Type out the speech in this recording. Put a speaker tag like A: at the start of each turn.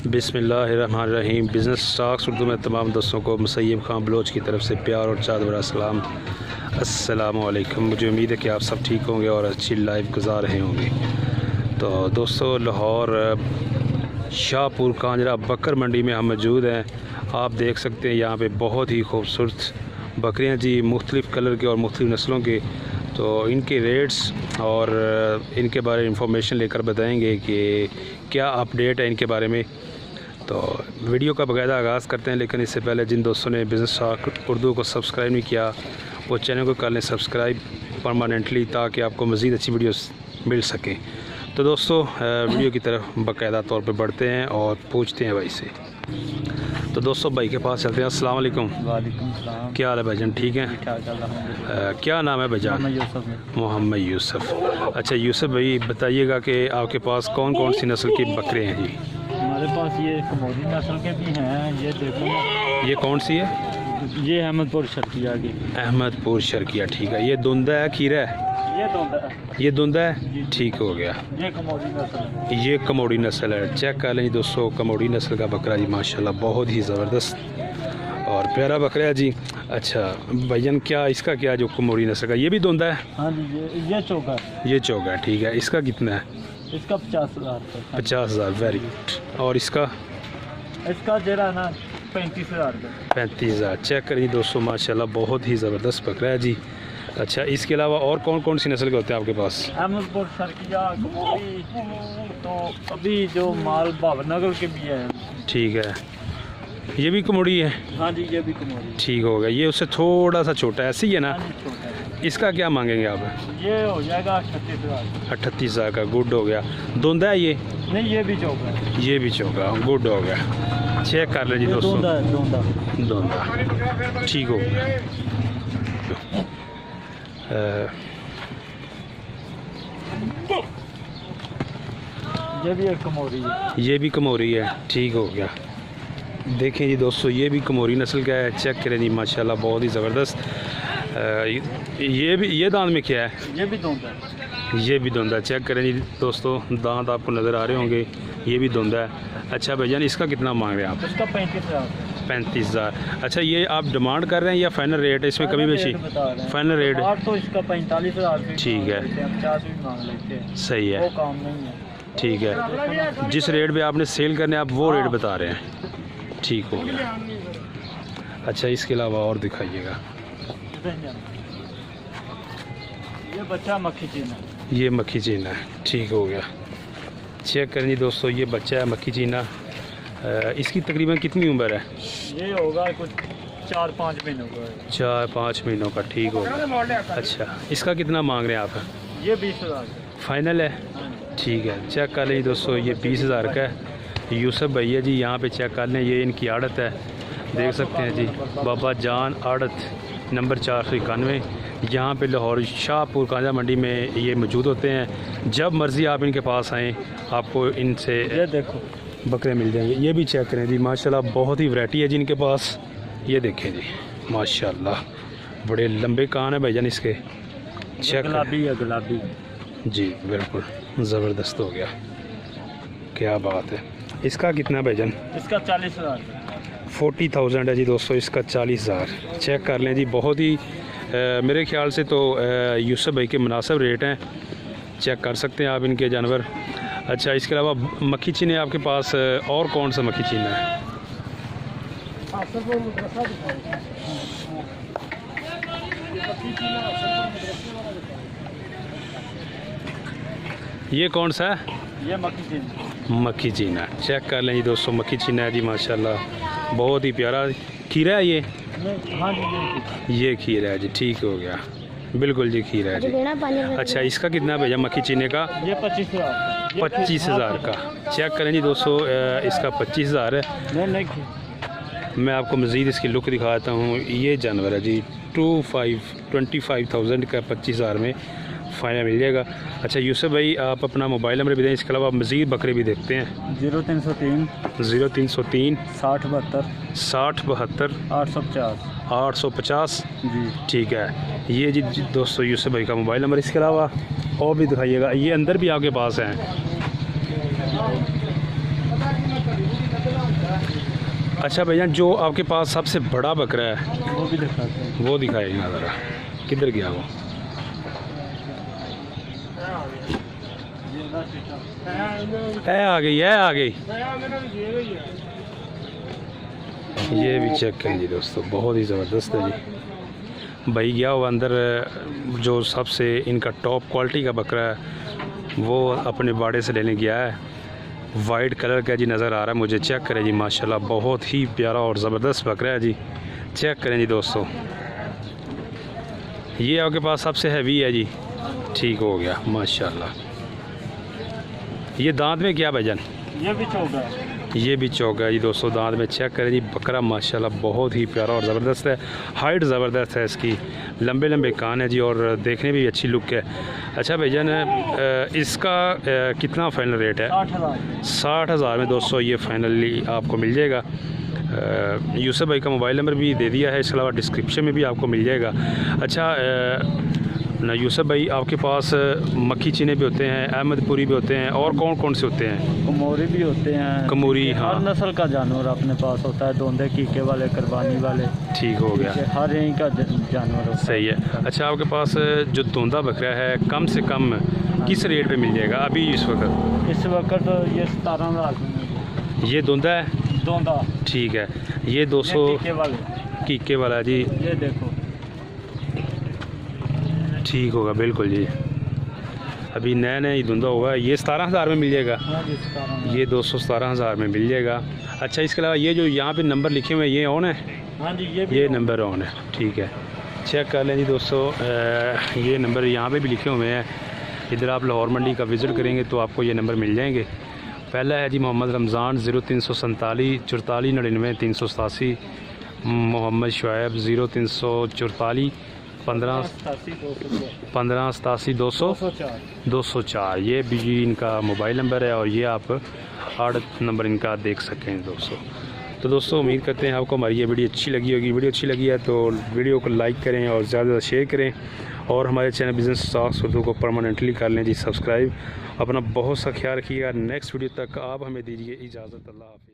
A: बिस्मिल्लाहिर्रहमानिर्रहीम। Business stocks Urdu में तमाम दोस्तों को मुसैयब खान बलोच की तरफ से प्यार और चाद भरा सलाम। अस्सलामु अलैकुम। मुझे उम्मीद है कि आप सब ठीक होंगे और अच्छी लाइफ गुजार रहे होंगे। तो दोस्तों, लाहौर शाहपुर कांजरा बकर मंडी में हम मौजूद हैं। आप देख सकते हैं यहाँ पे बहुत ही खूबसूरत बकरियाँ जी, मुख्तलिफ़ कलर के और मुख्तलिफ़ नस्लों के। तो इनके रेट्स और इनके बारे में इंफॉर्मेशन लेकर बताएंगे कि क्या अपडेट है इनके बारे में। तो वीडियो का बाकायदा आगाज़ करते हैं, लेकिन इससे पहले जिन दोस्तों ने बिज़नेस टॉक उर्दू को सब्सक्राइब नहीं किया वो चैनल को कर लें सब्सक्राइब परमानेंटली, ताकि आपको मज़ीद अच्छी वीडियोस मिल सकें। तो दोस्तों, वीडियो की तरफ बाकायदा तौर पे बढ़ते हैं और पूछते हैं भाई से। तो दोस्तों, भाई के पास चलते हैं। अस्सलाम वालेकुम।
B: वालेकुम सलाम।
A: क्या हाल है भाईजान, ठीक हैं? क्या नाम है भाईजान? मोहम्मद यूसुफ। अच्छा यूसुफ भाई, बताइएगा कि आपके पास कौन कौन सी नस्ल की बकरे हैं जी?
B: हमारे पास ये कमोदी नस्ल के भी हैं। ये देखो,
A: ये कौन सी है?
B: ये अहमदपुर शर्किया की।
A: अहमदपुर शर्किया, ठीक है। ये दुंदा है, खीरा है? ये दुंदा है, ठीक हो गया।
B: ये कमोदी नस्ल है।
A: ये कमोडी नस्ल है। चेक कर लें दोस्तों, कमोडी नस्ल का बकरा जी, माशाल्लाह बहुत ही ज़बरदस्त और प्यारा बकरा है जी। अच्छा भाईजान, क्या इसका क्या जो कमोडी नस्ल का, ये भी दुंदा है?
B: हाँ जी, ये चौका।
A: ये चौका है, ठीक है। इसका कितना है?
B: इसका 50,000।
A: 50,000, वेरी गुड। और इसका
B: जरा ना 35,000 का।
A: 35,000। चेक करिए दोस्तों, माशाल्लाह बहुत ही ज़बरदस्त बकरा है जी। अच्छा, इसके अलावा और कौन कौन सी नस्ल के होते हैं आपके पास?
B: अहमदपुर शर्किया, कमोदी, तो अभी जो माल भावनगर के भी हैं।
A: ठीक है, ये भी कमोडी है?
B: हाँ जी, ये भी कमोदी।
A: ठीक हो गया। ये उससे थोड़ा सा छोटा है, ऐसे ही है ना?
B: हाँ जी, छोटा है।
A: इसका क्या मांगेंगे आप?
B: ये हो जाएगा 38,000।
A: 38,000 का, गुड हो गया। दुंदा है ये?
B: नहीं, ये भी चौका है। ये
A: भी चौका, गुड हो गया। चेक कर लीजिए दोस्तों, दोंदा ठीक हो गया।
B: ये भी एक कमोरी है।
A: ये भी कमोरी है, ठीक हो गया। देखें जी दोस्तों, ये भी कमोरी नस्ल का है। चेक करें जी, माशाल्लाह बहुत ही ज़बरदस्त। ये दांत में क्या है?
B: ये भी दोंदा है।
A: ये भी दोंदा है। चेक करें जी दोस्तों, दांत आपको नज़र आ रहे होंगे, ये भी दोंदा है। अच्छा भाईजान, इसका कितना मांग रहे हैं आप?
B: इसका 35,000।
A: 35,000। अच्छा, ये आप डिमांड कर रहे हैं या फाइनल रेट है? इसमें कमी बेची? फाइनल रेट
B: तो इसका 45,000।
A: ठीक है,
B: 50 भी मांग लेते हैं।
A: सही है,
B: वो काम नहीं है।
A: ठीक है। जिस रेट पे आपने सेल करने आप वो रेट बता रहे हैं, ठीक हो गया। अच्छा, इसके अलावा और दिखाइएगा।
B: ये बच्चा मक्खी चीना।
A: ये मक्खी चीना है, ठीक हो गया। चेक करें जी दोस्तों, ये बच्चा है मक्खी चीना। इसकी तकरीबन कितनी उम्र है?
B: ये होगा कुछ 4-5 महीनों का।
A: 4-5 महीनों का, ठीक हो गया। अच्छा, इसका कितना मांग रहे हैं आप?
B: ये 20,000
A: फाइनल है, ठीक है। चेक कर लें दोस्तों, ये 20,000 का है। यूसुफ भैया जी यहाँ पे चेक कर लें, ये इनकी आड़त है, देख सकते हैं जी। बाबा जान आड़त नंबर 491, यहाँ पे लाहौर शाहपुर कांजा मंडी में ये मौजूद होते हैं। जब मर्ज़ी आप इनके पास आएँ, आपको इनसे
B: ये देखो
A: बकरे मिल जाएंगे। ये भी चेक करें जी, माशाल्लाह बहुत ही वैरायटी है जी इनके पास। ये देखें जी, माशाल्लाह बड़े लंबे कान है भाईजान इसके। चेक
B: गुलाबी है, गुलाबी
A: जी, बिल्कुल ज़बरदस्त हो गया, क्या बात है। इसका कितना भाईजान?
B: इसका 40,000।
A: 40,000 है जी दोस्तों, इसका 40,000। चेक कर लें जी, बहुत ही मेरे ख्याल से तो यूसुफ भाई के मुनासिब रेट हैं। चेक कर सकते हैं आप इनके जानवर। अच्छा, इसके अलावा मक्खी चीने आपके पास और कौन सा मक्खी चीना है? ये कौन सा है?
B: ये मक्खी चीना।
A: मक्खी चीना, चेक कर लें जी दोस्तों, मक्खी चीना है जी, माशाल्लाह बहुत ही प्यारा। खीरा है ये?
B: हाँ जी,
A: ये खीरा है जी, ठीक हो गया, बिल्कुल जी खीरा है जी। अच्छा, इसका कितना भैया मक्खी चीने का?
B: ये 25,000।
A: 25,000 का। चेक करें जी दोस्तों, इसका 25,000 है। मैं आपको मज़ीद इसकी लुक दिखाता हूँ। ये जानवर है जी, 25,000 का 25,000 में फ़ाइनल मिल जाएगा। अच्छा यूसुफ भाई, आप अपना मोबाइल नंबर भी दें, इसके अलावा मज़ीद बकरे भी देखते हैं।
B: 0303
A: 6072
B: 6072 850
A: जी, ठीक है। ये जी दोस्तों यूसुफ भाई का मोबाइल नंबर। इसके अलावा और भी दिखाइएगा। ये अंदर भी आपके पास हैं। अच्छा भैया, जो आपके पास सबसे बड़ा बकरा है
B: वो भी दिखाते हैं।
A: वो दिखाएगा ज़रा, किधर गया वो? है आ गई, है आ गई। ये भी चेक करें जी दोस्तों, बहुत ही ज़बरदस्त है जी। भाई गया हुआ अंदर, जो सबसे इनका टॉप क्वालिटी का बकरा है वो अपने बाड़े से लेने गया है। वाइट कलर का जी नज़र आ रहा है मुझे। चेक करें जी, माशाल्लाह बहुत ही प्यारा और ज़बरदस्त बकरा है जी। चेक करें जी दोस्तों, ये आपके पास सबसे हैवी है जी। ठीक हो गया माशाल्लाह। ये दांत में क्या भाईजान?
B: ये भी चौका है।
A: ये भी चौका है जी दोस्तों, दांत में। चेक करें जी, बकरा माशाल्लाह बहुत ही प्यारा और ज़बरदस्त है। हाइट ज़बरदस्त है इसकी, लंबे लंबे कान है जी और देखने में भी अच्छी लुक है। अच्छा भाईजान, इसका कितना फ़ाइनल रेट है? 60,000 में दोस्तों ये फाइनली आपको मिल जाएगा। यूसुफ भाई का मोबाइल नंबर भी दे दिया है, इसके अलावा डिस्क्रिप्शन में भी आपको मिल जाएगा। अच्छा ना यूसुफ भाई, आपके पास मक्खी चीने भी होते हैं, अहमदपुरी भी होते हैं, और कौन कौन से होते हैं?
B: कमोरी भी होते हैं।
A: कमोरी, हाँ।
B: हर नस्ल का जानवर अपने पास होता है, दोंदे, कीके वाले, कुर्बानी वाले।
A: ठीक हो गया,
B: हर यहीं का जानवर होता है।
A: सही है। अच्छा, आपके पास जो दोंदा बकरा है कम से कम किस रेट पे मिल जाएगा अभी इस वक्त?
B: इस वक्त ये 17,000
A: ये दोंदा है,
B: दोंदा।
A: ठीक है। ये 200
B: कीके वाले,
A: कीके वाला जी।
B: ये देखो,
A: ठीक होगा बिल्कुल जी। अभी नया नया ही धुंधा होगा। ये 17,000 में मिल जाएगा।
B: हाँ जी, 17,000।
A: ये 217,000 में मिल जाएगा। अच्छा, इसके अलावा ये जो यहाँ पे नंबर लिखे हुए हैं ये ऑन है?
B: हाँ जी, ये भी
A: ये नंबर ऑन है, ठीक है। चेक कर लें जी दोस्तों, ये नंबर यहाँ पे भी लिखे हुए हैं। इधर आप लाहौर मंडी का विज़िट करेंगे तो आपको ये नंबर मिल जाएंगे। पहला है जी मोहम्मद रमज़ान 0347 44 99 387। मोहम्मद शुएब 0344 15 87 204। ये भी इनका मोबाइल नंबर है और ये आप 8 नंबर इनका देख सकते हैं दोस्तों। तो दोस्तों, उम्मीद करते हैं आपको हमारी ये वीडियो अच्छी लगी होगी। वीडियो अच्छी लगी है तो वीडियो को लाइक करें और ज़्यादा से ज़्यादा शेयर करें, और हमारे चैनल बिज़नेस स्टॉक्स उर्दू को परमानेंटली कर लें जी सब्सक्राइब। अपना बहुत सा ख्याल रखिएगा। नेक्स्ट वीडियो तक आप हमें दीजिए इजाज़त। अल्लाह हाफ़िज़।